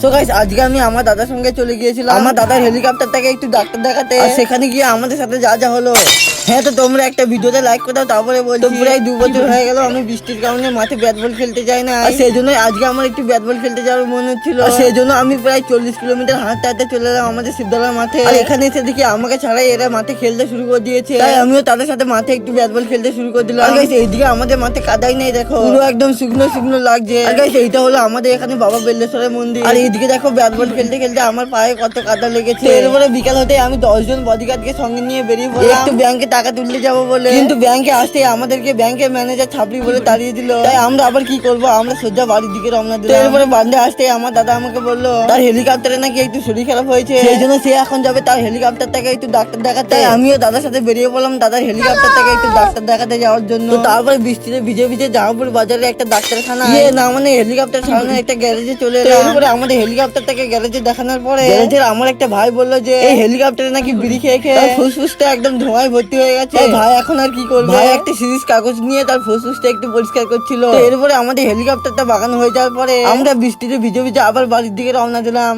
তো গাইস আজকে আমি আমার দাদার সঙ্গে চলে গিয়েছিলাম আমার দাদার হেলিকপ্টার থেকে একটু ডাক্তার দেখাতে। আর সেখানে গিয়ে আমাদের সাথে যা যা হলো, হ্যাঁ তো তোমরা একটা ভিডিওতে লাইক করে দাও। তারপরে বলছি তো প্রায় 2 বছর হয়ে গেল আমি বৃষ্টির কারণে মাঠে ব্যাট বল খেলতে যাই না। আর সেই জন্য আজকে আমার একটু ব্যাট বল খেলতে যাওয়ার মনে হচ্ছিল। সেই জন্য আমি প্রায় 40 কিলোমিটার হাঁটতে হাঁটতে চলে এলাম আমাদের শিবদলার মাঠে। আর এখানে এসে দেখি আমাকে ছাড়াই এরা মাঠে খেলতে শুরু করে দিয়েছে। তাই আমিও তাদের সাথে মাঠে একটু ব্যাট বল খেলতে শুরু করে দিলাম। আর গাইস এইদিকে আমাদের মাঠে কাদাই নেই, দেখো পুরো একদম শুকনো শুকনো লাগছে। আর গাইস এইটা হলো আমাদের এখানে বাবা বেল্লেশ্বরের মন্দির। আর এইদিকে দেখো ব্যাট বল খেলতে খেলতে আমার পায়ে কত কাদা লেগেছে। এরপরে বিকাল হতে আমি 10 জন বডিগার্ডকে সঙ্গে নিয়ে বেরিয়ে পড়লাম একটু ব্যাংকে টাকা তুলতে যাবো বলে। কিন্তু ব্যাংকে আসতে আমাদেরকে ব্যাংকের ম্যানেজার ছাপড়ি বলে তাড়িয়ে দিল। তাই আমরা আবার কি করব, আমরা সোজা বাড়ির দিকে রওনা দিলাম। এরপরে বান্ধে আসতে আমার দাদা আমাকে বললো তার হেলিকপ্টারে নাকি একটু শরীর খারাপ হয়েছে, সেই জন্য সে এখন যাবে তার হেলিকপ্টার থেকে একটু ডাক্তার দেখাতে। তাই আমিও দাদার সাথে বেরিয়ে পড়লাম দাদার হেলিকপ্টার থেকে একটু ডাক্তার দেখাতে যাওয়ার জন্য। তো তারপরে বৃষ্টিতে ভিজে ভিজে জামাপুর বাজারে একটা ডাক্তারখানা না মানে হেলিকপ্টার সারানোর একটা গ্যারেজে চলে এলাম। এরপরে আমাদের হেলিকপ্টার থেকে গ্যারেজে দেখানোর পরে গ্যারেজের আমার একটা ভাই বললো যে এই হেলিকপ্টারে নাকি বিড়ি খেয়ে খেয়ে তার ফুসফুসটা একদম ধোঁয়ায় ভর্তি হয়ে গেছে। ভাই এখন আর কি করবে, ভাই একটা সিরিজ কাগজ নিয়ে তার ফুসফুসটা একটু পরিষ্কার করছিল। তো এরপরে আমাদের হেলিকপ্টারটা বাগানো হয়ে যাওয়ার পরে আমরা বৃষ্টিতে ভিজে ভিজে আবার বাড়ির দিকে রওনা দিলাম।